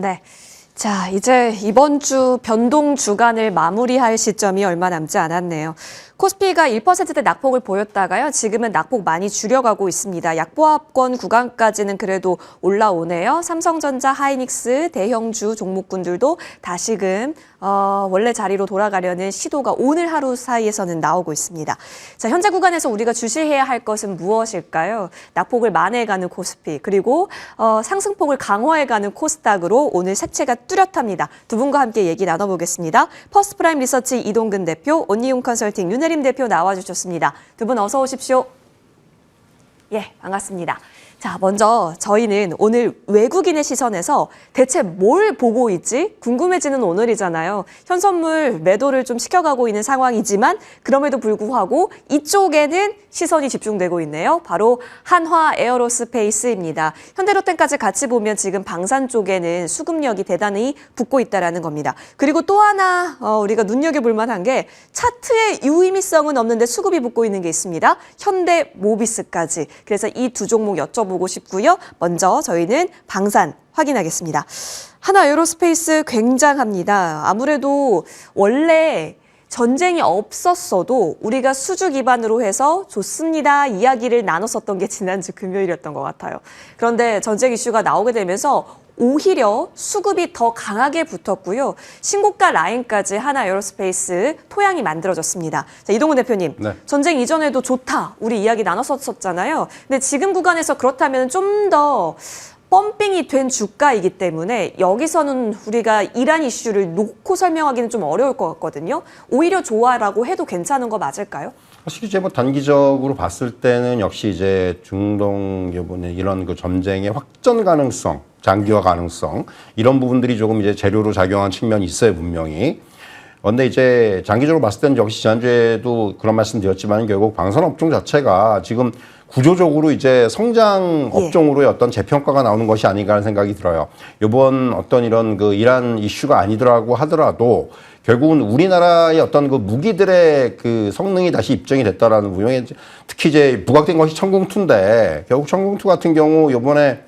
네. 자, 이제 이번 주 변동 주간을 마무리할 시점이 얼마 남지 않았네요. 코스피가 1%대 낙폭을 보였다가요. 지금은 낙폭 많이 줄여가고 있습니다. 약보합권 구간까지는 그래도 올라오네요. 삼성전자, 하이닉스, 대형주 종목군들도 다시금 원래 자리로 돌아가려는 시도가 오늘 하루 사이에서는 나오고 있습니다. 자, 현재 구간에서 우리가 주시해야 할 것은 무엇일까요? 낙폭을 만회해가는 코스피, 그리고 상승폭을 강화해가는 코스닥으로 오늘 색채가 뚜렷합니다. 두 분과 함께 얘기 나눠보겠습니다. 퍼스트프라임 리서치 이동근 대표, 온니움 컨설팅 윤혜림 대표 나와주셨습니다. 두 분 어서 오십시오. 예, 반갑습니다. 자, 먼저 저희는 오늘 외국인의 시선에서 대체 뭘 보고 있지? 궁금해지는 오늘이잖아요. 현선물 매도를 좀 시켜가고 있는 상황이지만 그럼에도 불구하고 이쪽에는 시선이 집중되고 있네요. 바로 한화 에어로스페이스입니다. 현대로템까지 같이 보면 지금 방산 쪽에는 수급력이 대단히 붙고 있다는 겁니다. 그리고 또 하나 우리가 눈여겨볼 만한 게 차트에 유의미성은 없는데 수급이 붙고 있는 게 있습니다. 현대모비스까지. 그래서 이 두 종목 여쭤보고 싶고요. 먼저 저희는 방산 확인하겠습니다. 한화 에어로스페이스 굉장합니다. 아무래도 원래 전쟁이 없었어도 우리가 수주 기반으로 해서 좋습니다 이야기를 나눴었던 게 지난주 금요일이었던 것 같아요. 그런데 전쟁 이슈가 나오게 되면서 오히려 수급이 더 강하게 붙었고요. 신고가 라인까지 한화 에어로스페이스 토양이 만들어졌습니다. 자, 이동훈 대표님, 네. 전쟁 이전에도 좋다 우리 이야기 나눴었잖아요. 근데 지금 구간에서 그렇다면 좀 더 펌핑이 된 주가이기 때문에 여기서는 우리가 이란 이슈를 놓고 설명하기는 좀 어려울 것 같거든요. 오히려 좋아라고 해도 괜찮은 거 맞을까요? 사실 이제 뭐 단기적으로 봤을 때는 역시 이제 중동 이번에 이런 그 전쟁의 확전 가능성, 장기화 가능성 이런 부분들이 조금 이제 재료로 작용한 측면이 있어요, 분명히. 그런데 이제 장기적으로 봤을 때는 역시 지난주에도 그런 말씀 드렸지만 결국 방산 업종 자체가 지금 구조적으로 이제 성장 업종으로의 어떤 재평가가 나오는 것이 아닌가 하는 생각이 들어요. 이번 어떤 이런 그 이란 이슈가 아니더라고 하더라도 결국은 우리나라의 어떤 그 무기들의 그 성능이 다시 입증이 됐다라는 부분에 특히 이제 부각된 것이 천공투인데 결국 천공투 같은 경우 이번에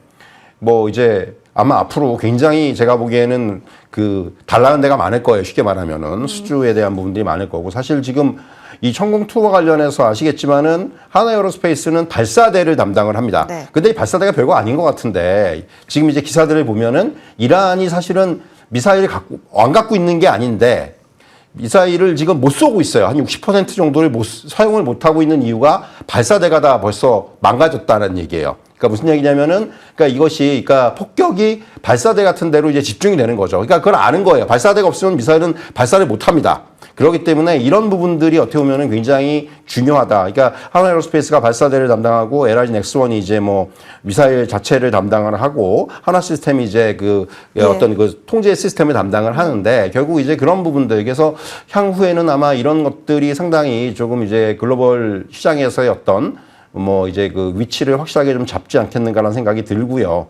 뭐 이제 아마 앞으로 굉장히 제가 보기에는 그 달라는 데가 많을 거예요. 쉽게 말하면은 수주에 대한 부분들이 많을 거고 사실 지금 이 천공투와 관련해서 아시겠지만은 한화에어로스페이스는 발사대를 담당을 합니다. 네. 근데 이 발사대가 별거 아닌 것 같은데 지금 이제 기사들을 보면은 이란이 사실은 미사일을 안 갖고 있는 게 아닌데 미사일을 지금 못 쏘고 있어요. 한 60% 정도를 사용을 못 하고 있는 이유가 발사대가 다 벌써 망가졌다는 얘기예요. 그러니까 무슨 얘기냐면은, 그러니까 이것이, 그러니까 폭격이 발사대 같은 데로 이제 집중이 되는 거죠. 그러니까 그걸 아는 거예요. 발사대가 없으면 미사일은 발사를 못 합니다. 그렇기 때문에 이런 부분들이 어떻게 보면은 굉장히 중요하다. 그러니까 한화에어로스페이스가 발사대를 담당하고 LRG 넥스원이 이제 뭐 미사일 자체를 담당을 하고 하나시스템이 이제 그 어떤 그 통제 시스템을 담당을 하는데 결국 이제 그런 부분들 그래서 향후에는 아마 이런 것들이 상당히 조금 이제 글로벌 시장에서의 어떤 뭐 이제 그 위치를 확실하게 좀 잡지 않겠는가라는 생각이 들고요.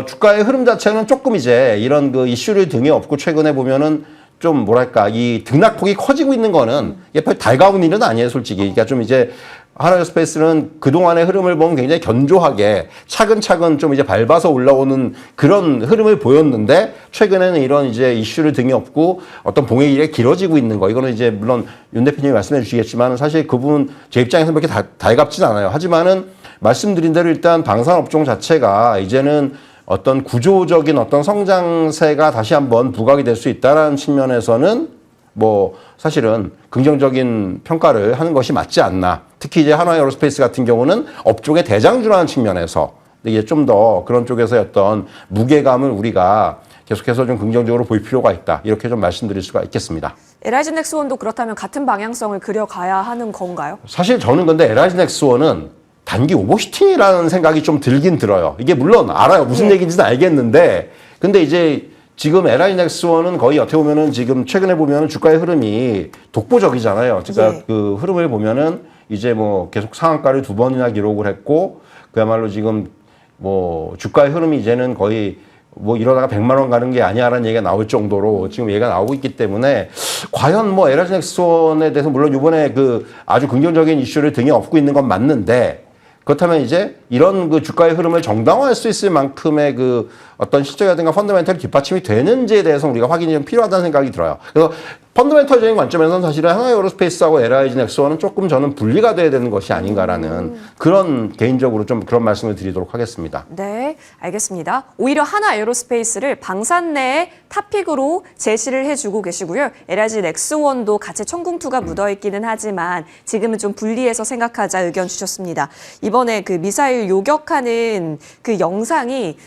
주가의 흐름 자체는 조금 이제 이런 그 이슈를 등에 업고 최근에 보면은 좀 뭐랄까 이 등락폭이 커지고 있는 거는 이게 별 달가운 일은 아니에요, 솔직히. 그러니까 좀 이제 한화에어로스페이스는 그동안의 흐름을 보면 굉장히 견조하게 차근차근 좀 이제 밟아서 올라오는 그런 흐름을 보였는데 최근에는 이런 이제 이슈를 등에 업고 어떤 봉해일이 길어지고 있는 거. 이거는 이제 물론 윤 대표님이 말씀해 주시겠지만 사실 그 부분 제 입장에서 그렇게 달갑진 않아요. 하지만은 말씀드린 대로 일단 방산업종 자체가 이제는 어떤 구조적인 어떤 성장세가 다시 한번 부각이 될 수 있다는 측면에서는 뭐 사실은 긍정적인 평가를 하는 것이 맞지 않나. 특히 이제 한화에어로스페이스 같은 경우는 업종의 대장주라는 측면에서 이게 좀 더 그런 쪽에서의 어떤 무게감을 우리가 계속해서 좀 긍정적으로 볼 필요가 있다. 이렇게 좀 말씀드릴 수가 있겠습니다. LRG 넥스원도 그렇다면 같은 방향성을 그려가야 하는 건가요? 사실 저는 근데 LRG 넥스원은 단기 오버슈팅이라는 생각이 좀 들긴 들어요. 이게 물론 알아요. 무슨 얘기인지는 알겠는데 근데 이제 지금 LRG 넥스원은 거의 어떻게 보면은 지금 최근에 보면은 주가의 흐름이 독보적이잖아요. 그러니까 그 흐름을 보면은 이제 뭐 계속 상한가를 2번이나 기록을 했고 그야말로 지금 뭐 주가의 흐름이 이제는 거의 뭐 이러다가 100만 원 가는 게 아니야라는 얘기가 나올 정도로 지금 얘기가 나오고 있기 때문에 과연 뭐 LRG 넥스원에 대해서 물론 이번에 그 아주 긍정적인 이슈를 등에 업고 있는 건 맞는데 그렇다면 이제 이런 그 주가의 흐름을 정당화할 수 있을 만큼의 그 어떤 실적이라든가 펀더멘털 뒷받침이 되는지에 대해서 우리가 확인이 좀 필요하다는 생각이 들어요. 그래서 펀더멘털적인 관점에서는 사실은 하나에어로스페이스하고 LIG 넥스원은 조금 저는 분리가 돼야 되는 것이 아닌가라는 그런 개인적으로 좀 그런 말씀을 드리도록 하겠습니다. 네, 알겠습니다. 오히려 하나에어로스페이스를 방산 내에 탑픽으로 제시를 해주고 계시고요. LIG 넥스원도 같이 천궁투가 묻어있기는 하지만 지금은 좀 분리해서 생각하자 의견 주셨습니다. 이번에 그 미사일 요격하는 그 영상이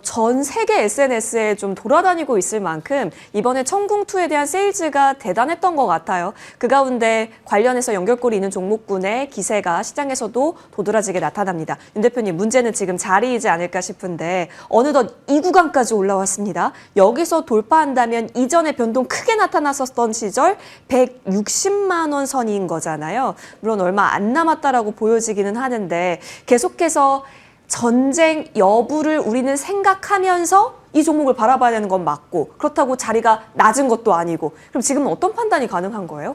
전 세계 SNS에 좀 돌아다니고 있을 만큼 이번에 천궁2에 대한 세일즈가 대단했던 것 같아요. 그 가운데 관련해서 연결고리 있는 종목군의 기세가 시장에서도 도드라지게 나타납니다. 윤 대표님, 문제는 지금 자리이지 않을까 싶은데 어느덧 이 구간까지 올라왔습니다. 여기서 돌파한다면 이전에 변동 크게 나타났었던 시절 160만 원 선인 거잖아요. 물론 얼마 안 남았다라고 보여지기는 하는데 계속해서 전쟁 여부를 우리는 생각하면서 이 종목을 바라봐야 되는 건 맞고 그렇다고 자리가 낮은 것도 아니고 그럼 지금은 어떤 판단이 가능한 거예요?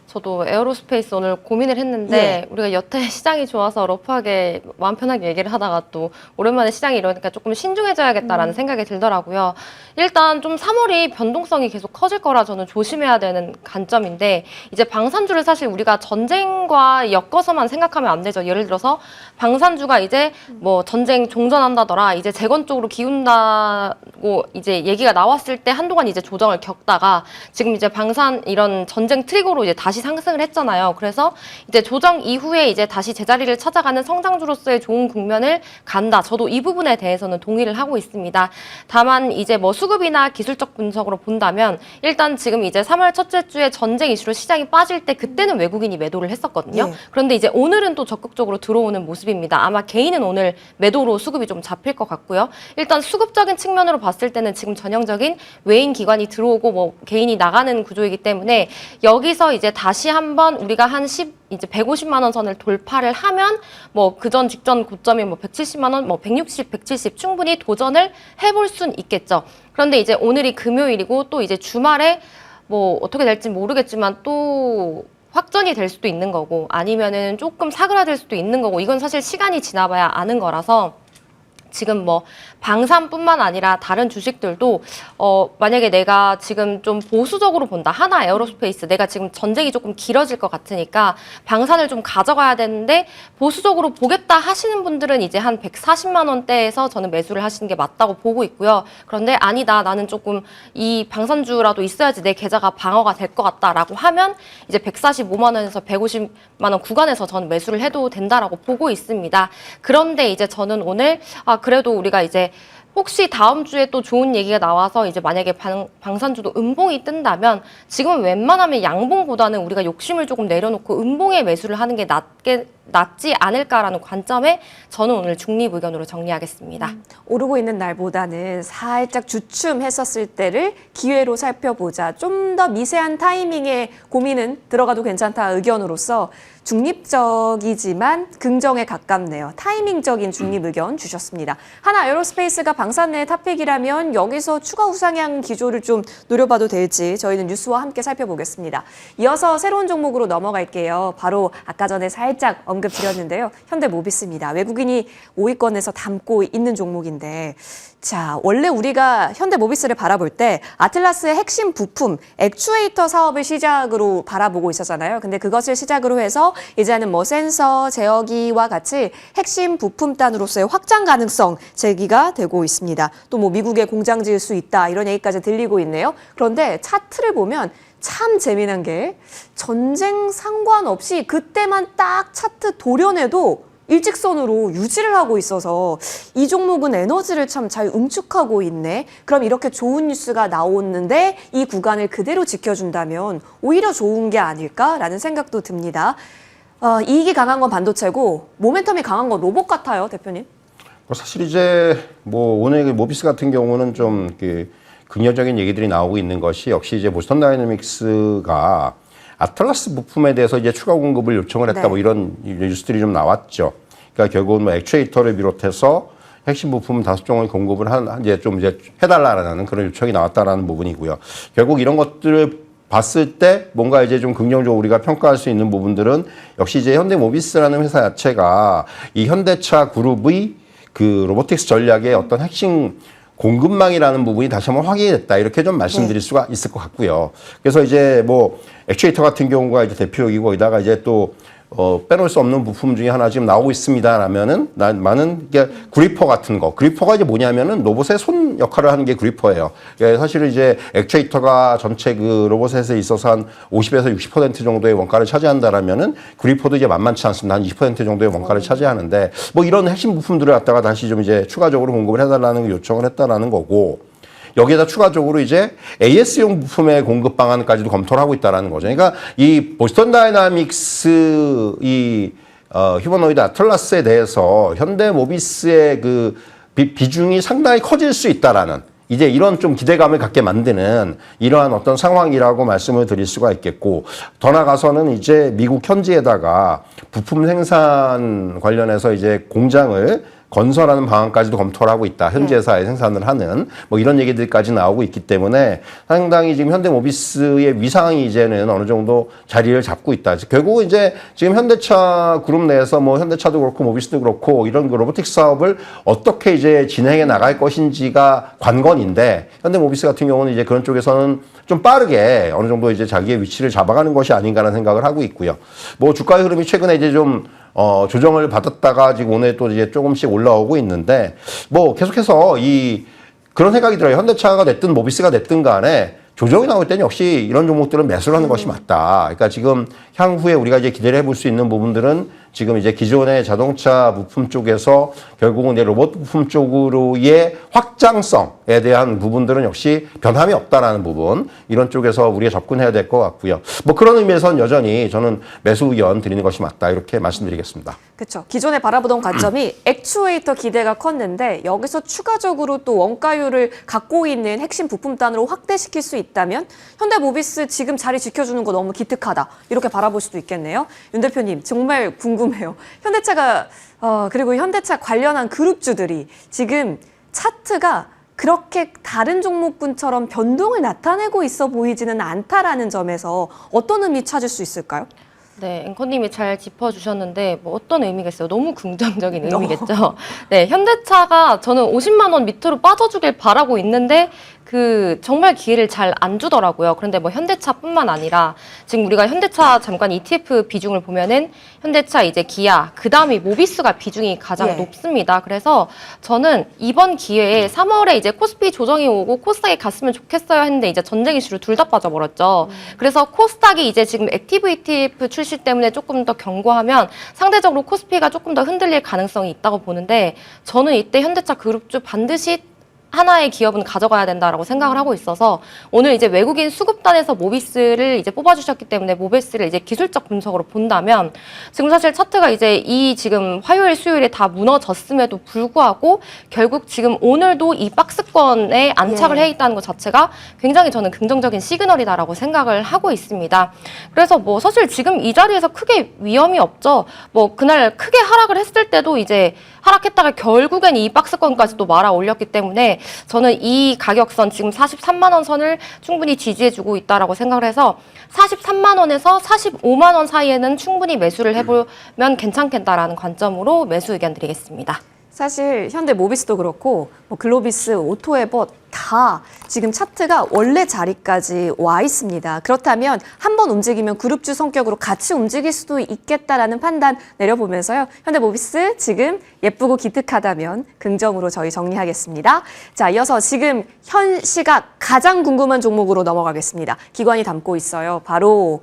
저도 에어로스페이스 오늘 고민을 했는데 우리가 여태 시장이 좋아서 러프하게 마음 편하게 얘기를 하다가 또 오랜만에 시장이 이러니까 조금 신중해져야겠다라는 생각이 들더라고요. 일단 좀 3월이 변동성이 계속 커질 거라 저는 조심해야 되는 관점인데 이제 방산주를 사실 우리가 전쟁과 엮어서만 생각하면 안 되죠. 예를 들어서 방산주가 이제 뭐 전쟁 종전한다더라 이제 재건 쪽으로 기운다고 이제 얘기가 나왔을 때 한동안 이제 조정을 겪다가 지금 이제 방산 이런 전쟁 트리거로 이제 다시 상승을 했잖아요. 그래서 이제 조정 이후에 이제 다시 제자리를 찾아가는 성장주로서의 좋은 국면을 간다. 저도 이 부분에 대해서는 동의를 하고 있습니다. 다만 이제 뭐 수급이나 기술적 분석으로 본다면 일단 지금 이제 3월 첫째 주에 전쟁 이슈로 시장이 빠질 때 그때는 외국인이 매도를 했었거든요. 네. 그런데 이제 오늘은 또 적극적으로 들어오는 모습입니다. 아마 개인은 오늘 매도로 수급이 좀 잡힐 것 같고요. 일단 수급적인 측면으로 봤을 때는 지금 전형적인 외인 기관이 들어오고 뭐 개인이 나가는 구조이기 때문에 여기서 이제 다시 한번 우리가 이제 150만 원 선을 돌파를 하면 뭐 그전 직전 고점이 뭐 170만 원, 뭐 160, 170 충분히 도전을 해볼 순 있겠죠. 그런데 이제 오늘이 금요일이고 또 이제 주말에 뭐 어떻게 될지 모르겠지만 또 확전이 될 수도 있는 거고 아니면은 조금 사그라들 수도 있는 거고 이건 사실 시간이 지나봐야 아는 거라서 지금 뭐 방산뿐만 아니라 다른 주식들도 만약에 내가 지금 좀 보수적으로 본다. 하나 에어로스페이스 내가 지금 전쟁이 조금 길어질 것 같으니까 방산을 좀 가져가야 되는데 보수적으로 보겠다 하시는 분들은 이제 한 140만 원대에서 저는 매수를 하시는 게 맞다고 보고 있고요. 그런데 아니다. 나는 조금 이 방산주라도 있어야지 내 계좌가 방어가 될 것 같다라고 하면 이제 145만 원에서 150만 원 구간에서 저는 매수를 해도 된다라고 보고 있습니다. 그런데 이제 저는 오늘 그래도 우리가 이제 혹시 다음 주에 또 좋은 얘기가 나와서 이제 만약에 방산주도 음봉이 뜬다면 지금 웬만하면 양봉보다는 우리가 욕심을 조금 내려놓고 음봉에 매수를 하는 게 낫지 않을까라는 관점에 저는 오늘 중립 의견으로 정리하겠습니다. 오르고 있는 날보다는 살짝 주춤했었을 때를 기회로 살펴보자. 좀 더 미세한 타이밍에 고민은 들어가도 괜찮다 의견으로서 중립적이지만 긍정에 가깝네요. 타이밍적인 중립 의견 주셨습니다. 하나 에어로스페이스가 방산 내 탑픽이라면 여기서 추가 우상향 기조를 좀 노려봐도 될지 저희는 뉴스와 함께 살펴보겠습니다. 이어서 새로운 종목으로 넘어갈게요. 바로 아까 전에 살짝 언급드렸는데요. 현대모비스입니다. 외국인이 5위권에서 담고 있는 종목인데 자, 원래 우리가 현대모비스를 바라볼 때 아틀라스의 핵심 부품, 액추에이터 사업을 시작으로 바라보고 있었잖아요. 근데 그것을 시작으로 해서 이제는 뭐 센서, 제어기와 같이 핵심 부품단으로서의 확장 가능성 제기가 되고 있습니다. 또 뭐 미국에 공장 지을 수 있다 이런 얘기까지 들리고 있네요. 그런데 차트를 보면 참 재미난 게 전쟁 상관없이 그때만 딱 차트 도려내도 일직선으로 유지를 하고 있어서 이 종목은 에너지를 참 잘 응축하고 있네. 그럼 이렇게 좋은 뉴스가 나오는데 이 구간을 그대로 지켜준다면 오히려 좋은 게 아닐까라는 생각도 듭니다. 이익이 강한 건 반도체고 모멘텀이 강한 건 로봇 같아요, 대표님. 사실 이제 뭐 오늘 모비스 같은 경우는 좀 긍정적인 얘기들이 나오고 있는 것이 역시 이제 보스턴 다이내믹스가 아틀라스 부품에 대해서 이제 추가 공급을 요청을 했다. 네. 뭐 이런 뉴스들이 좀 나왔죠. 그러니까 결국은 뭐 액추에이터를 비롯해서 핵심 부품 5종을 공급을 이제 해달라라는 그런 요청이 나왔다라는 부분이고요. 결국 이런 것들을 봤을 때 뭔가 이제 좀 긍정적으로 우리가 평가할 수 있는 부분들은 역시 이제 현대모비스라는 회사 자체가 이 현대차 그룹의 그 로보틱스 전략의 어떤 핵심 공급망이라는 부분이 다시 한번 확인이 됐다. 이렇게 좀 말씀드릴 수가 있을 것 같고요. 그래서 이제 뭐 액추에이터 같은 경우가 이제 대표이고 거기다가 이제 또 빼놓을 수 없는 부품 중에 하나 지금 나오고 있습니다라면은 많은 이게 그리퍼 같은 거. 그리퍼가 이제 뭐냐면은 로봇의 손 역할을 하는 게 그리퍼예요. 예, 사실은 이제 액추에이터가 전체 그 로봇에 있어서 한 50에서 60% 정도의 원가를 차지한다라면은 그리퍼도 이제 만만치 않습니다. 한 20% 정도의 원가를 차지하는데 뭐 이런 핵심 부품들을 갖다가 다시 좀 이제 추가적으로 공급을 해달라는 요청을 했다라는 거고. 여기에다 추가적으로 이제 AS용 부품의 공급 방안까지도 검토를 하고 있다는 거죠. 그러니까 이 보스턴 다이나믹스 이 휴머노이드 아틀라스에 대해서 현대모비스의 그 비중이 상당히 커질 수 있다라는 이제 이런 좀 기대감을 갖게 만드는 이러한 어떤 상황이라고 말씀을 드릴 수가 있겠고 더 나아가서는 이제 미국 현지에다가 부품 생산 관련해서 이제 공장을 건설하는 방안까지도 검토를 하고 있다. 현지 회사에 생산을 하는 뭐 이런 얘기들까지 나오고 있기 때문에 상당히 지금 현대모비스의 위상이 이제는 어느 정도 자리를 잡고 있다. 결국은 이제 지금 현대차 그룹 내에서 뭐 현대차도 그렇고 모비스도 그렇고 이런 그 로보틱스 사업을 어떻게 이제 진행해 나갈 것인지가 관건인데 현대모비스 같은 경우는 이제 그런 쪽에서는 좀 빠르게 어느 정도 이제 자기의 위치를 잡아가는 것이 아닌가라는 생각을 하고 있고요. 뭐 주가의 흐름이 최근에 이제 좀 조정을 받았다가 지금 오늘 또 이제 조금씩 올라오고 있는데 뭐 계속해서 그런 생각이 들어요. 현대차가 됐든 모비스가 됐든 간에 조정이 나올 때는 역시 이런 종목들은 매수를 하는 것이 맞다. 그러니까 지금 향후에 우리가 이제 기대를 해볼 수 있는 부분들은 지금 이제 기존의 자동차 부품 쪽에서 결국은 이제 로봇 부품 쪽으로의 확장성에 대한 부분들은 역시 변함이 없다라는 부분 이런 쪽에서 우리가 접근해야 될 것 같고요. 뭐 그런 의미에서는 여전히 저는 매수 의견 드리는 것이 맞다 이렇게 말씀드리겠습니다. 그렇죠. 기존에 바라보던 관점이 액추에이터 기대가 컸는데 여기서 추가적으로 또 원가율을 갖고 있는 핵심 부품단으로 확대시킬 수 있다면 현대모비스 지금 자리 지켜주는 거 너무 기특하다 이렇게 바라볼 수도 있겠네요. 윤 대표님 정말 궁금해요. 현대차가 그리고 현대차 관련한 그룹주들이 지금 차트가 그렇게 다른 종목군처럼 변동을 나타내고 있어 보이지는 않다라는 점에서 어떤 의미 찾을 수 있을까요? 네, 앵커님이 잘 짚어주셨는데 뭐 어떤 의미겠어요? 너무 긍정적인 의미겠죠. 네, 현대차가 저는 50만 원 밑으로 빠져주길 바라고 있는데 정말 기회를 잘 안 주더라고요. 그런데 뭐 현대차뿐만 아니라 지금 우리가 현대차 잠깐 ETF 비중을 보면은 현대차 이제 기아 그 다음이 모비스가 비중이 가장 높습니다. 그래서 저는 이번 기회에 3월에 이제 코스피 조정이 오고 코스닥이 갔으면 좋겠어요 했는데 이제 전쟁 이슈로 둘 다 빠져버렸죠. 그래서 코스닥이 이제 지금 액티브 ETF 출시 때문에 조금 더 견고하면 상대적으로 코스피가 조금 더 흔들릴 가능성이 있다고 보는데 저는 이때 현대차 그룹주 반드시 하나의 기업은 가져가야 된다라고 생각을 하고 있어서 오늘 이제 외국인 수급단에서 모비스를 이제 뽑아주셨기 때문에 모비스를 이제 기술적 분석으로 본다면 지금 사실 차트가 이제 이 지금 화요일 수요일에 다 무너졌음에도 불구하고 결국 지금 오늘도 이 박스권에 안착을 해 있다는 것 자체가 굉장히 저는 긍정적인 시그널이다라고 생각을 하고 있습니다. 그래서 뭐 사실 지금 이 자리에서 크게 위험이 없죠. 뭐 그날 크게 하락을 했을 때도 이제 하락했다가 결국엔 이 박스권까지 또 말아 올렸기 때문에 저는 이 가격선 지금 43만 원 선을 충분히 지지해주고 있다라고 생각을 해서 43만 원에서 45만 원 사이에는 충분히 매수를 해보면 괜찮겠다라는 관점으로 매수 의견 드리겠습니다. 사실 현대모비스도 그렇고 뭐 글로비스, 오토에버 다 지금 차트가 원래 자리까지 와 있습니다. 그렇다면 한번 움직이면 그룹주 성격으로 같이 움직일 수도 있겠다라는 판단 내려보면서요. 현대모비스 지금 예쁘고 기특하다면 긍정으로 저희 정리하겠습니다. 자, 이어서 지금 현 시각 가장 궁금한 종목으로 넘어가겠습니다. 기관이 담고 있어요. 바로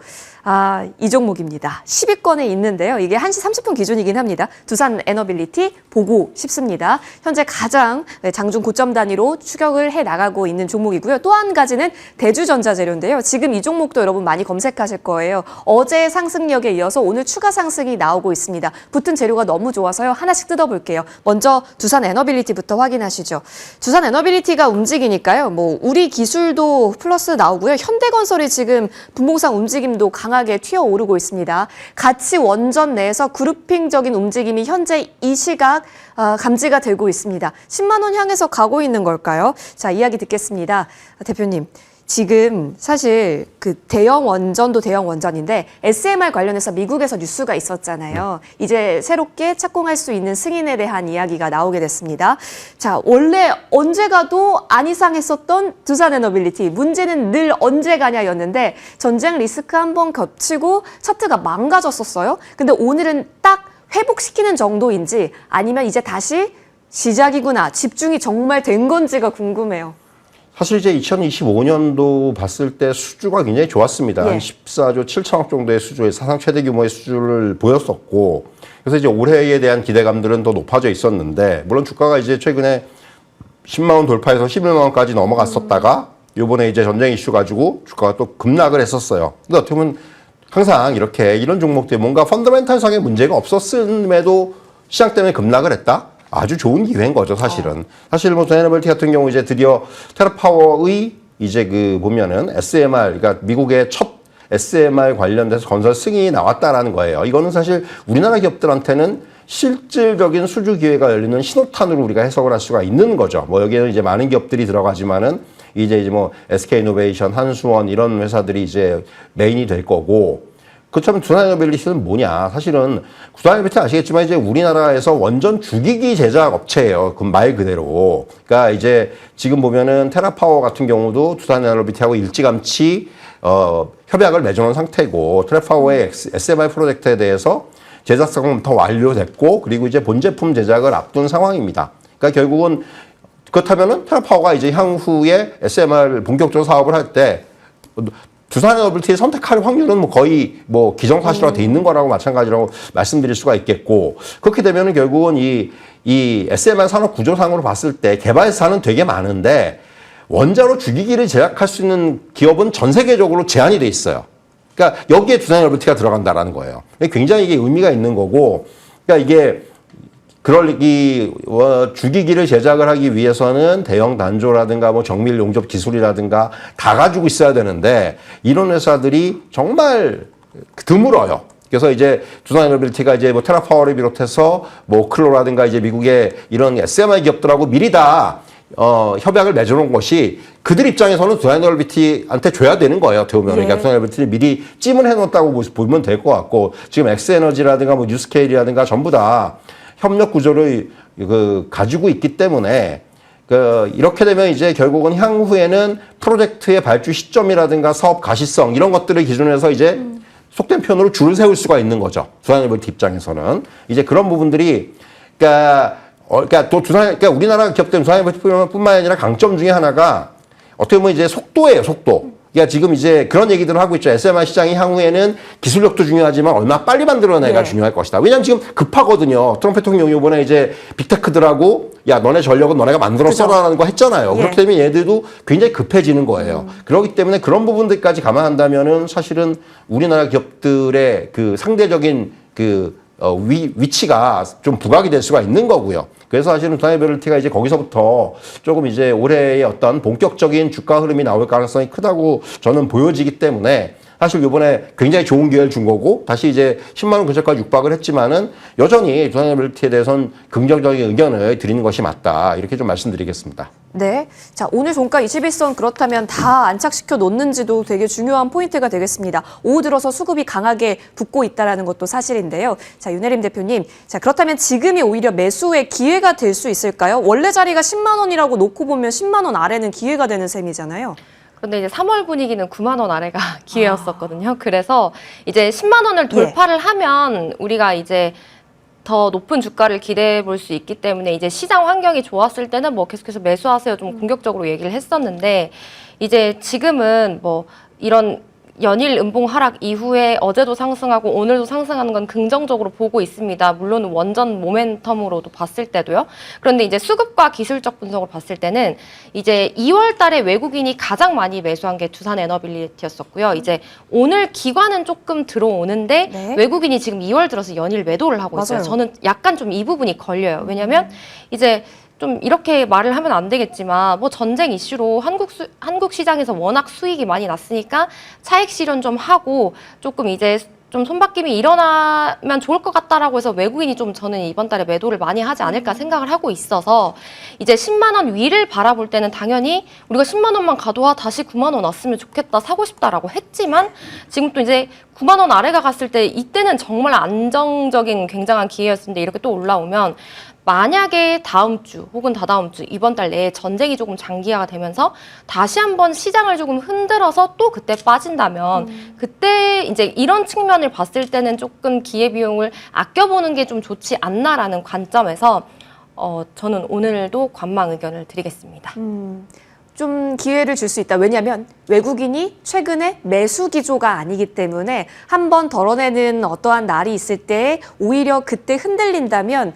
이 종목입니다. 10위권에 있는데요. 이게 1시 30분 기준이긴 합니다. 두산 에너빌리티 보고 싶습니다. 현재 가장 장중 고점 단위로 추격을 해 나가고 있는 종목이고요. 또 한 가지는 대주전자재료인데요. 지금 이 종목도 여러분 많이 검색하실 거예요. 어제의 상승력에 이어서 오늘 추가 상승이 나오고 있습니다. 붙은 재료가 너무 좋아서요. 하나씩 뜯어볼게요. 먼저 두산 에너빌리티부터 확인하시죠. 두산 에너빌리티가 움직이니까요. 뭐 우리 기술도 플러스 나오고요. 현대건설이 지금 분봉상 움직임도 강하게 튀어오르고 있습니다. 같이 원전 내에서 그룹핑적인 움직임이 현재 이 시각 감지가 되고 있습니다. 10만 원 향해서 가고 있는 걸까요? 자, 이야기 듣겠습니다. 대표님, 지금 사실 그 대형 원전도 대형 원전인데 SMR 관련해서 미국에서 뉴스가 있었잖아요. 이제 새롭게 착공할 수 있는 승인에 대한 이야기가 나오게 됐습니다. 자, 원래 언제 가도 안 이상했었던 두산에너빌리티. 문제는 늘 언제 가냐였는데 전쟁 리스크 한번 겹치고 차트가 망가졌었어요. 근데 오늘은 딱 회복시키는 정도인지 아니면 이제 다시 시작이구나, 집중이 정말 된 건지가 궁금해요. 사실 이제 2025년도 봤을 때 수주가 굉장히 좋았습니다. 예. 한 14조 7천억 정도의 수주의 사상 최대 규모의 수주를 보였었고, 그래서 이제 올해에 대한 기대감들은 더 높아져 있었는데, 물론 주가가 이제 최근에 10만 원 돌파해서 11만 원까지 넘어갔었다가 요번에 이제 전쟁 이슈 가지고 주가가 또 급락을 했었어요. 근데 어떻게 보면 항상 이렇게 이런 종목들이 뭔가 펀더멘탈상의 문제가 없었음에도 시장 때문에 급락을 했다? 아주 좋은 기회인 거죠, 사실은. 사실 뭐 두산에너빌티 같은 경우 이제 드디어 테라파워의 이제 그 보면은 SMR, 그러니까 미국의 첫 SMR 관련돼서 건설 승인이 나왔다라는 거예요. 이거는 사실 우리나라 기업들한테는 실질적인 수주 기회가 열리는 신호탄으로 우리가 해석을 할 수가 있는 거죠. 뭐 여기에는 이제 많은 기업들이 들어가지만은 이제 뭐 SK이노베이션, 한수원 이런 회사들이 이제 메인이 될 거고, 그렇다면 두산에너빌리티는 뭐냐? 사실은 두산에너빌리티 아시겠지만 이제 우리나라에서 원전 주기기 제작 업체예요. 그 말 그대로. 그러니까 이제 지금 보면은 테라파워 같은 경우도 두산에너빌리티하고 일찌감치 협약을 맺어놓은 상태고, 테라파워의 SMR 프로젝트에 대해서 제작 상황부터 완료됐고, 그리고 이제 본 제품 제작을 앞둔 상황입니다. 그러니까 결국은 그렇다면은 테라파워가 이제 향후에 SMR 본격적으로 사업을 할 때 두산에너빌티를 선택할 확률은 뭐 거의 뭐 기정사실화 돼 있는 거라고 마찬가지라고 말씀드릴 수가 있겠고, 그렇게 되면은 결국은 이 SMR 산업 구조상으로 봤을 때 개발사는 되게 많은데 원자로 주기기를 제작할 수 있는 기업은 전 세계적으로 제한이 돼 있어요. 그러니까 여기에 두산에너빌티가 들어간다라는 거예요. 굉장히 이게 의미가 있는 거고, 그러니까 이게 그럴 주기기를 제작을 하기 위해서는 대형 단조라든가 뭐 정밀 용접 기술이라든가 다 가지고 있어야 되는데 이런 회사들이 정말 드물어요. 그래서 이제 두산에너빌티가 이제 뭐 테라파워를 비롯해서 뭐 클로라든가 이제 미국의 이런 SMR 기업들하고 미리 다 협약을 맺어놓은 것이 그들 입장에서는 두산에너빌티한테 줘야 되는 거예요. 어떻게 보면. 그러니까 두산에너빌티를 미리 찜을 해놓았다고 보면 될 것 같고, 지금 엑스에너지라든가 뭐 뉴스케일이라든가 전부 다 협력 구조를 가지고 있기 때문에 이렇게 되면 이제 결국은 향후에는 프로젝트의 발주 시점이라든가 사업 가시성 이런 것들을 기준으로 해서 이제 속된 표현으로 줄을 세울 수가 있는 거죠. 두산에너빌티 입장에서는 이제 그런 부분들이 그러니까 그러니까 우리나라 기업들 두산에너빌티뿐만 아니라 강점 중에 하나가 어떻게 보면 이제 속도예요, 속도. 그러니까 지금 이제 그런 얘기들을 하고 있죠. SMR 시장이 향후에는 기술력도 중요하지만 얼마나 빨리 만들어내가 중요할 것이다. 왜냐하면 지금 급하거든요. 트럼프 대통령이 이번에 이제 빅테크들하고 야, 너네 전력은 너네가 만들었어라는 거 했잖아요. 그렇게 되면 얘들도 굉장히 급해지는 거예요. 그렇기 때문에 그런 부분들까지 감안한다면은 사실은 우리나라 기업들의 그 상대적인 위치가 좀 부각이 될 수가 있는 거고요. 그래서 사실은 두산에너빌티가 이제 거기서부터 조금 이제 올해의 어떤 본격적인 주가 흐름이 나올 가능성이 크다고 저는 보여지기 때문에 사실 이번에 굉장히 좋은 기회를 준 거고, 다시 이제 10만 원 근처까지 육박을 했지만은 여전히 두산에너빌티에 대해서는 긍정적인 의견을 드리는 것이 맞다. 이렇게 좀 말씀드리겠습니다. 네. 자, 오늘 종가 21선 그렇다면 다 안착시켜 놓는지도 되게 중요한 포인트가 되겠습니다. 오후 들어서 수급이 강하게 붙고 있다는 것도 사실인데요. 자, 윤혜림 대표님. 자, 그렇다면 지금이 오히려 매수의 기회가 될 수 있을까요? 원래 자리가 10만 원이라고 놓고 보면 10만 원 아래는 기회가 되는 셈이잖아요. 그런데 이제 3월 분위기는 9만 원 아래가 기회였었거든요. 그래서 이제 10만 원을 돌파를 하면 우리가 이제 더 높은 주가를 기대해 볼 수 있기 때문에 이제 시장 환경이 좋았을 때는 뭐 계속해서 매수하세요 좀 공격적으로 얘기를 했었는데, 이제 지금은 뭐 이런 연일 음봉 하락 이후에 어제도 상승하고 오늘도 상승하는 건 긍정적으로 보고 있습니다. 물론 원전 모멘텀으로도 봤을 때도요. 그런데 이제 수급과 기술적 분석을 봤을 때는 이제 2월 달에 외국인이 가장 많이 매수한 게 두산에너빌리티였었고요. 이제 오늘 기관은 조금 들어오는데 외국인이 지금 2월 들어서 연일 매도를 하고 있어요. 저는 약간 좀 이 부분이 걸려요. 왜냐면 이제 좀 이렇게 말을 하면 안 되겠지만 뭐 전쟁 이슈로 한국 시장에서 워낙 수익이 많이 났으니까 차익 실현 좀 하고 조금 이제 좀 손바뀜이 일어나면 좋을 것 같다라고 해서 외국인이 좀 저는 이번 달에 매도를 많이 하지 않을까 생각을 하고 있어서 이제 10만 원 위를 바라볼 때는 당연히 우리가 10만 원만 가도 다시 9만 원 왔으면 좋겠다, 사고 싶다라고 했지만 지금 또 이제 9만 원 아래가 갔을 때 이때는 정말 안정적인 굉장한 기회였는데 이렇게 또 올라오면 만약에 다음 주 혹은 다다음 주 이번 달 내에 전쟁이 조금 장기화가 되면서 다시 한번 시장을 조금 흔들어서 또 그때 빠진다면 그때 이제 이런 측면을 봤을 때는 조금 기회비용을 아껴보는 게 좀 좋지 않나라는 관점에서 저는 오늘도 관망 의견을 드리겠습니다. 좀 기회를 줄 수 있다. 왜냐하면 외국인이 최근에 매수 기조가 아니기 때문에 한 번 덜어내는 어떠한 날이 있을 때 오히려 그때 흔들린다면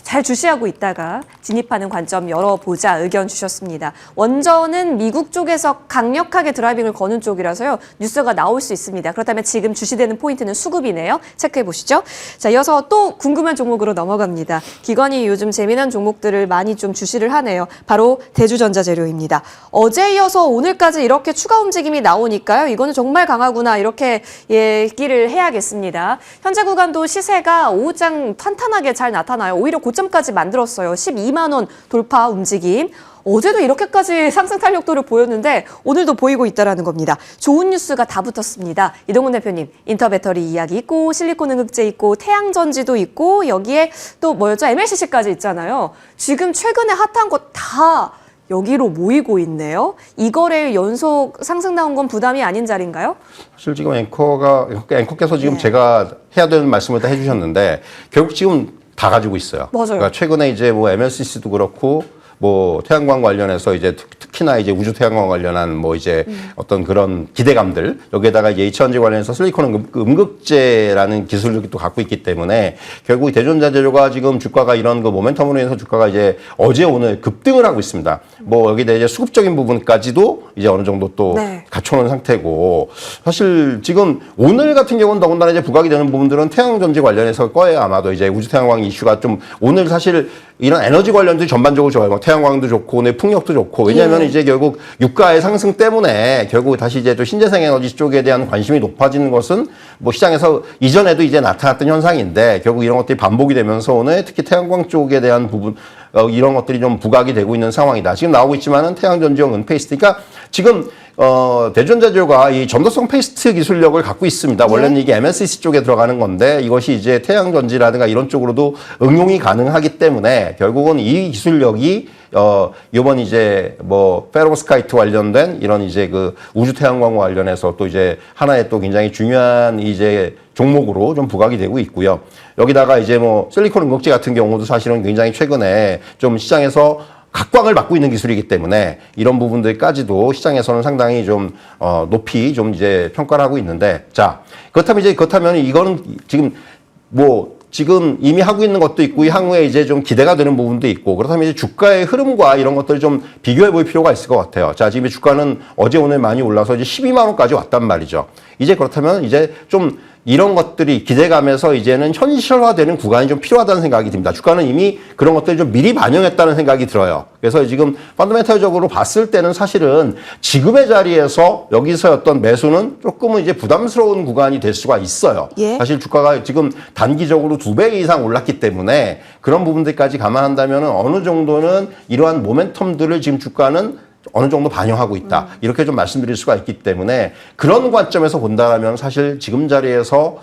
잘 주시하고 있다가 진입하는 관점 열어보자 의견 주셨습니다. 원전은 미국 쪽에서 강력하게 드라이빙을 거는 쪽이라서요. 뉴스가 나올 수 있습니다. 그렇다면 지금 주시되는 포인트는 수급이네요. 체크해 보시죠. 자, 이어서 또 궁금한 종목으로 넘어갑니다. 기관이 요즘 재미난 종목들을 많이 좀 주시를 하네요. 바로 대주전자재료입니다. 어제 이어서 오늘까지 이렇게 추가 움직임이 나오니까요. 이거는 정말 강하구나 이렇게 얘기를 해야겠습니다. 현재 구간도 시세가 오후장 탄탄하게 잘 나타나요. 오히려 고점까지 만들었어요. 12만 원 돌파 움직임. 어제도 이렇게까지 상승 탄력도를 보였는데 오늘도 보이고 있다는 겁니다. 좋은 뉴스가 다 붙었습니다. 이동훈 대표님, 인터배터리 이야기 있고 실리콘 응급제 있고 태양전지도 있고 여기에 또 뭐였죠? MLCC까지 있잖아요. 지금 최근에 핫한 거 다 여기로 모이고 있네요. 이 거래일 연속 상승 나온 건 부담이 아닌 자리인가요? 사실 지금 앵커께서 지금 네. 제가 해야 되는 말씀을 다 해주셨는데 결국 지금 다 가지고 있어요. 맞아요. 그러니까 최근에 이제 뭐 MLCC도 그렇고 뭐 태양광 관련해서 이제 특히나 이제 우주 태양광 관련한 뭐 이제 어떤 그런 기대감들 여기에다가 이제 H전지 관련해서 실리콘 음극재라는 기술력이 또 갖고 있기 때문에 결국 대전자재료가 지금 주가가 이런 그 모멘텀으로 인해서 주가가 이제 어제 오늘 급등을 하고 있습니다. 뭐 여기에 이제 수급적인 부분까지도 이제 어느 정도 또 네. 갖춰놓은 상태고 사실 지금 오늘 같은 경우는 더군다나 이제 부각이 되는 부분들은 태양전지 관련해서 거예요. 아마도 이제 우주 태양광 이슈가 좀 오늘 사실 이런 에너지 관련들이 전반적으로 좋아요. 뭐 태양광도 좋고, 내 풍력도 좋고. 왜냐하면 이제 결국 유가의 상승 때문에 결국 다시 이제 또 신재생 에너지 쪽에 대한 관심이 높아지는 것은 뭐 시장에서 이전에도 이제 나타났던 현상인데 결국 이런 것들이 반복이 되면서 오늘 특히 태양광 쪽에 대한 부분 이런 것들이 좀 부각이 되고 있는 상황이다. 지금 나오고 있지만은 태양전지용 은페이스트. 그러니까 지금 대전자재료가 이 전도성 페이스트 기술력을 갖고 있습니다. 원래는 이게 MLCC 쪽에 들어가는 건데 이것이 이제 태양전지라든가 이런 쪽으로도 응용이 가능하기 때문에 결국은 이 기술력이 요번 이제 뭐 페로스카이트 관련된 이런 이제 그 우주 태양광 관련해서 또 이제 하나의 또 굉장히 중요한 이제 종목으로 좀 부각이 되고 있고요. 여기다가 이제 뭐 실리콘 응급제 같은 경우도 사실은 굉장히 최근에 좀 시장에서 각광을 받고 있는 기술이기 때문에 이런 부분들까지도 시장에서는 상당히 좀 높이 좀 이제 평가를 하고 있는데 자 그렇다면 이거는 지금 이미 하고 있는 것도 있고 향후에 이제 좀 기대가 되는 부분도 있고 그렇다면 이제 주가의 흐름과 이런 것들을 좀 비교해 볼 필요가 있을 것 같아요. 자, 지금 주가는 어제 오늘 많이 올라서 이제 12만 원까지 왔단 말이죠. 이제 그렇다면 이제 좀 이런 것들이 기대감에서 이제는 현실화되는 구간이 좀 필요하다는 생각이 듭니다. 주가는 이미 그런 것들을 좀 미리 반영했다는 생각이 들어요. 그래서 지금 펀더멘털적으로 봤을 때는 사실은 지금의 자리에서 여기서 어떤 매수는 조금은 이제 부담스러운 구간이 될 수가 있어요. 예. 사실 주가가 지금 단기적으로 2배 이상 올랐기 때문에 그런 부분들까지 감안한다면 어느 정도는 이러한 모멘텀들을 지금 주가는 어느 정도 반영하고 있다. 이렇게 좀 말씀드릴 수가 있기 때문에 그런 관점에서 본다면 사실 지금 자리에서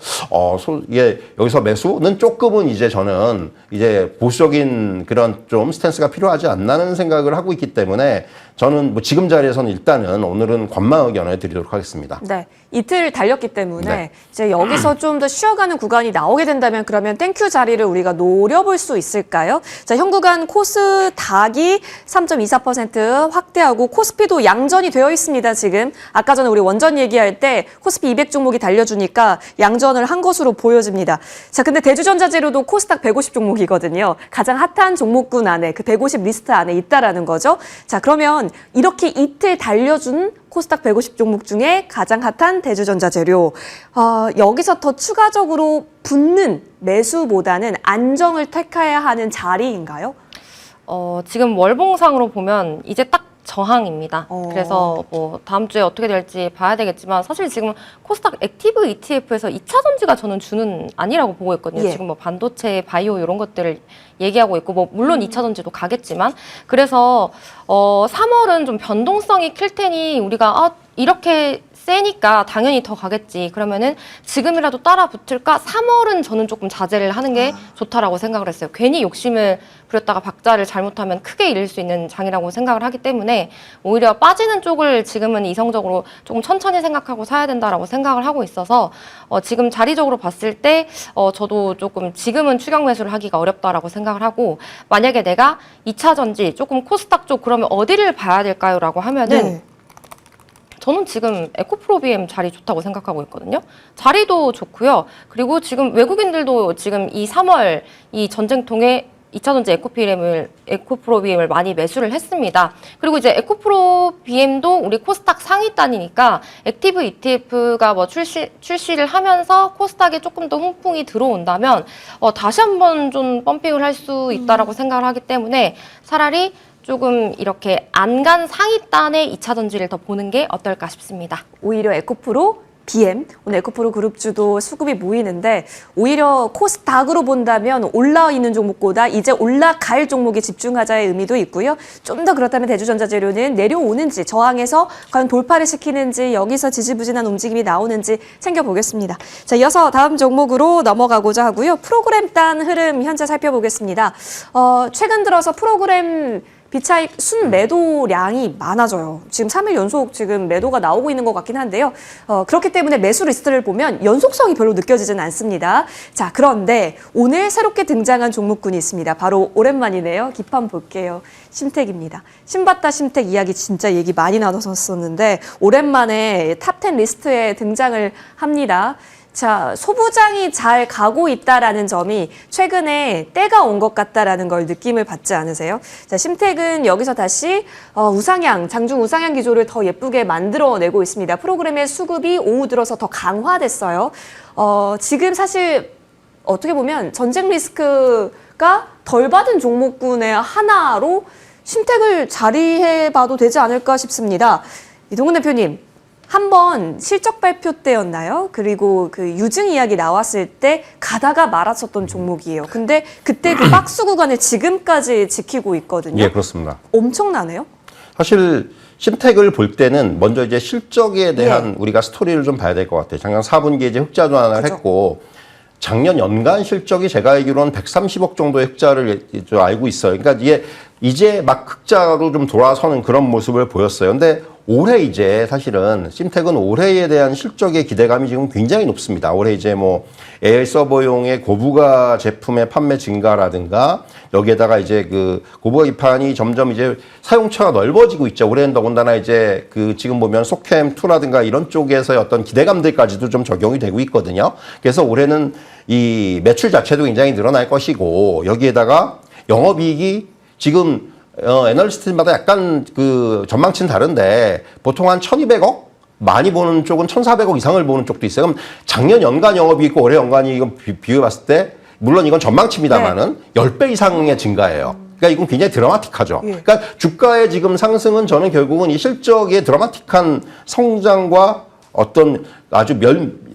여기서 매수는 조금은 이제 저는 이제 보수적인 그런 좀 스탠스가 필요하지 않나는 생각을 하고 있기 때문에 저는 뭐 지금 자리에서는 일단은 오늘은 관망 의견을 드리도록 하겠습니다. 네. 이틀 달렸기 때문에 네. 이제 여기서 좀 더 쉬어가는 구간이 나오게 된다면 그러면 땡큐 자리를 우리가 노려볼 수 있을까요? 자, 현 구간 코스닥이 3.24% 확대하고 코스피도 양전이 되어 있습니다, 지금. 아까 전에 우리 원전 얘기할 때 코스피 200 종목이 달려주니까 양전을 한 것으로 보여집니다. 자, 근데 대주전자재료도 코스닥 150 종목이거든요. 가장 핫한 종목군 안에 그 150 리스트 안에 있다라는 거죠. 자, 그러면 이렇게 이틀 달려준 코스닥 150 종목 중에 가장 핫한 대주전자재료. 여기서 더 추가적으로 붙는 매수보다는 안정을 택해야 하는 자리인가요? 지금 월봉상으로 보면 이제 딱 저항입니다. 그래서 뭐 다음 주에 어떻게 될지 봐야 되겠지만 사실 지금 코스닥 액티브 ETF에서 2차 전지가 저는 주는 아니라고 보고 있거든요. 예. 지금 뭐 반도체, 바이오 이런 것들을 얘기하고 있고 뭐 물론 2차 전지도 가겠지만 그래서 3월은 좀 변동성이 클 테니 우리가 이렇게 세니까 당연히 더 가겠지. 그러면은 지금이라도 따라 붙을까? 3월은 저는 조금 자제를 하는 게 좋다라고 생각을 했어요. 괜히 욕심을 부렸다가 박자를 잘못하면 크게 잃을 수 있는 장이라고 생각을 하기 때문에 오히려 빠지는 쪽을 지금은 이성적으로 조금 천천히 생각하고 사야 된다라고 생각을 하고 있어서 지금 자리적으로 봤을 때 저도 조금 지금은 추격 매수를 하기가 어렵다라고 생각을 하고 만약에 내가 2차 전지 조금 코스닥 쪽 그러면 어디를 봐야 될까요? 라고 하면은 네. 저는 지금 에코프로비엠 자리 좋다고 생각하고 있거든요. 자리도 좋고요. 그리고 지금 외국인들도 지금 이 3월 이 전쟁통에 2차 전지 에코프로비엠을 많이 매수를 했습니다. 그리고 이제 에코프로비엠도 우리 코스닥 상위단이니까 액티브 ETF가 뭐 출시를 하면서 코스닥에 조금 더 훈풍이 들어온다면 다시 한번 좀 펌핑을 할 수 있다라고 생각을 하기 때문에 차라리 조금 이렇게 안 간 상위단의 2차 전지를 더 보는 게 어떨까 싶습니다. 오히려 에코프로, BM, 오늘 에코프로 그룹주도 수급이 모이는데 오히려 코스닥으로 본다면 올라 있는 종목보다 이제 올라갈 종목에 집중하자의 의미도 있고요. 좀 더 그렇다면 대주전자재료는 내려오는지 저항에서 과연 돌파를 시키는지 여기서 지지부진한 움직임이 나오는지 챙겨보겠습니다. 자, 이어서 다음 종목으로 넘어가고자 하고요. 프로그램 단 흐름 현재 살펴보겠습니다. 최근 들어서 프로그램 비차익 순매도량이 많아져요. 지금 3일 연속 지금 매도가 나오고 있는 것 같긴 한데요. 그렇기 때문에 매수 리스트를 보면 연속성이 별로 느껴지진 않습니다. 자, 그런데 오늘 새롭게 등장한 종목군이 있습니다. 바로 오랜만이네요. 기판 볼게요. 심택입니다. 신봤다 심택 이야기 진짜 얘기 많이 나눴었는데 오랜만에 탑10 리스트에 등장을 합니다. 자, 소부장이 잘 가고 있다라는 점이 최근에 때가 온 것 같다라는 걸 느낌을 받지 않으세요? 자, 심택은 여기서 다시 우상향, 장중 우상향 기조를 더 예쁘게 만들어내고 있습니다. 프로그램의 수급이 오후 들어서 더 강화됐어요. 지금 사실 어떻게 보면 전쟁 리스크가 덜 받은 종목군의 하나로 심택을 자리해봐도 되지 않을까 싶습니다. 이동훈 대표님. 한번 실적 발표 때였나요? 그리고 그 유증 이야기 나왔을 때 가다가 말았었던 종목이에요. 근데 그때 그 박스 구간을 지금까지 지키고 있거든요. 예, 그렇습니다. 엄청나네요. 사실 심택을 볼 때는 먼저 이제 실적에 대한 우리가 스토리를 좀 봐야 될 것 같아요. 작년 4분기에 이제 흑자 전환을 그죠. 했고 작년 연간 실적이 제가 알기로는 130억 정도의 흑자를 알고 있어요. 그러니까 이제 막 흑자로 좀 돌아서는 그런 모습을 보였어요. 근데 올해 이제 사실은 심택은 올해에 대한 실적의 기대감이 지금 굉장히 높습니다. 올해 이제 뭐 AI 서버용의 고부가 제품의 판매 증가라든가 여기에다가 이제 그 고부가 기판이 점점 이제 사용처가 넓어지고 있죠. 올해는 더군다나 이제 그 지금 보면 소캠2라든가 이런 쪽에서의 어떤 기대감들까지도 좀 적용이 되고 있거든요. 그래서 올해는 이 매출 자체도 굉장히 늘어날 것이고 여기에다가 영업이익이 지금 애널리스트마다 약간 그 전망치는 다른데 보통 한 1,200억? 많이 보는 쪽은 1,400억 이상을 보는 쪽도 있어요. 그럼 작년 연간 영업이익 있고 올해 연간이 이건 비교해봤을 때 물론 이건 전망치입니다만은 10배 이상의 증가예요. 그러니까 이건 굉장히 드라마틱하죠. 그러니까 주가의 지금 상승은 저는 결국은 이 실적의 드라마틱한 성장과 어떤 아주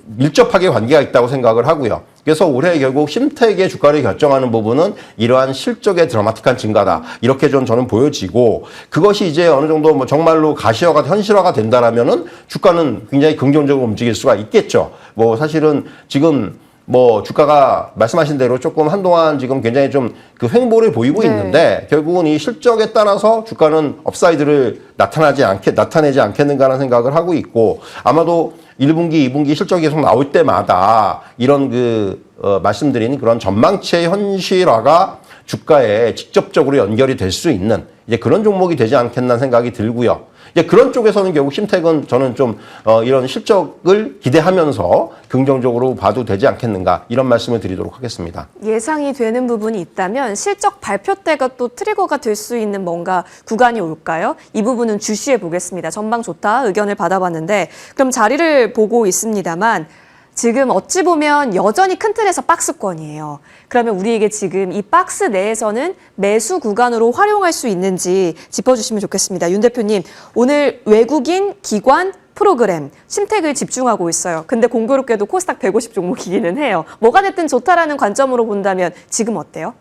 밀접하게 관계가 있다고 생각을 하고요. 그래서 올해 결국 심택의 주가를 결정하는 부분은 이러한 실적의 드라마틱한 증가다. 이렇게 저는 보여지고 그것이 이제 어느 정도 뭐 정말로 현실화가 된다라면은 주가는 굉장히 긍정적으로 움직일 수가 있겠죠. 뭐 사실은 지금 뭐 주가가 말씀하신 대로 조금 한동안 지금 굉장히 좀 그 횡보를 보이고 있는데 결국은 이 실적에 따라서 주가는 업사이드를 나타내지 않겠는가라는 생각을 하고 있고 아마도 1분기, 2분기 실적이 계속 나올 때마다 이런 말씀드린 그런 전망치의 현실화가 주가에 직접적으로 연결이 될 수 있는 이제 그런 종목이 되지 않겠나 생각이 들고요. 이제 그런 쪽에서는 결국 심택은 저는 좀 이런 실적을 기대하면서 긍정적으로 봐도 되지 않겠는가 이런 말씀을 드리도록 하겠습니다. 예상이 되는 부분이 있다면 실적 발표 때가 또 트리거가 될 수 있는 뭔가 구간이 올까요? 이 부분은 주시해 보겠습니다. 전망 좋다 의견을 받아봤는데 그럼 자리를 보고 있습니다만 지금 어찌 보면 여전히 큰 틀에서 박스권이에요. 그러면 우리에게 지금 이 박스 내에서는 매수 구간으로 활용할 수 있는지 짚어주시면 좋겠습니다. 윤 대표님, 오늘 외국인 기관 프로그램, 심택을 집중하고 있어요. 근데 공교롭게도 코스닥 150 종목이기는 해요. 뭐가 됐든 좋다라는 관점으로 본다면 지금 어때요?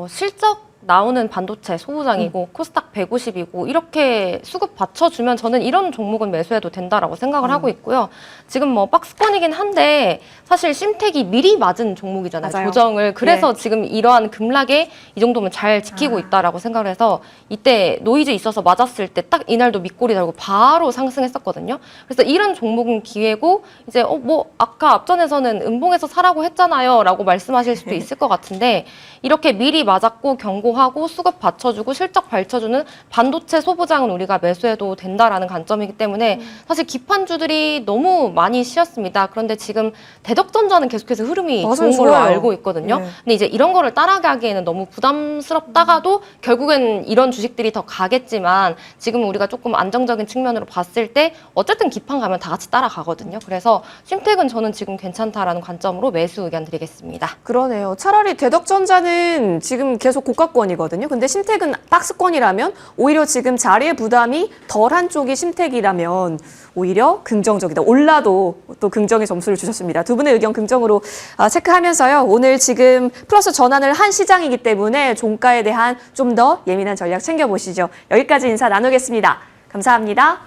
실적 나오는 반도체 소부장이고 코스닥 150이고 이렇게 수급 받쳐주면 저는 이런 종목은 매수해도 된다라고 생각을 하고 있고요. 지금 뭐 박스권이긴 한데 사실 심택이 미리 맞은 종목이잖아요. 맞아요. 조정을. 그래서 네. 지금 이러한 급락에 이 정도면 잘 지키고 있다라고 생각을 해서 이때 노이즈 있어서 맞았을 때 딱 이날도 밑꼬리 달고 바로 상승했었거든요. 그래서 이런 종목은 기회고 이제 뭐 아까 앞전에서는 음봉에서 사라고 했잖아요 라고 말씀하실 수도 있을 것 같은데 이렇게 미리 맞았고 경고하고 수급 받쳐주고 실적 밝혀주는 반도체 소부장은 우리가 매수해도 된다라는 관점이기 때문에 사실 기판주들이 너무 많이 쉬었습니다. 그런데 지금 대덕전자는 계속해서 흐름이 맞아요, 좋은 걸로 좋아요. 알고 있거든요. 네. 근데 이제 이런 거를 따라가기에는 너무 부담스럽다가도 결국엔 이런 주식들이 더 가겠지만 지금 우리가 조금 안정적인 측면으로 봤을 때 어쨌든 기판 가면 다 같이 따라가거든요. 그래서 심택은 저는 지금 괜찮다라는 관점으로 매수 의견 드리겠습니다. 그러네요. 차라리 대덕전자는 지금 계속 고가권이거든요. 근데 심택은 박스권이라면 오히려 지금 자리의 부담이 덜한 쪽이 심택이라면 오히려 긍정적이다. 올라도 또 긍정의 점수를 주셨습니다. 두 분의 의견 긍정으로 체크하면서요. 오늘 지금 플러스 전환을 한 시장이기 때문에 종가에 대한 좀 더 예민한 전략 챙겨보시죠. 여기까지 인사 나누겠습니다. 감사합니다.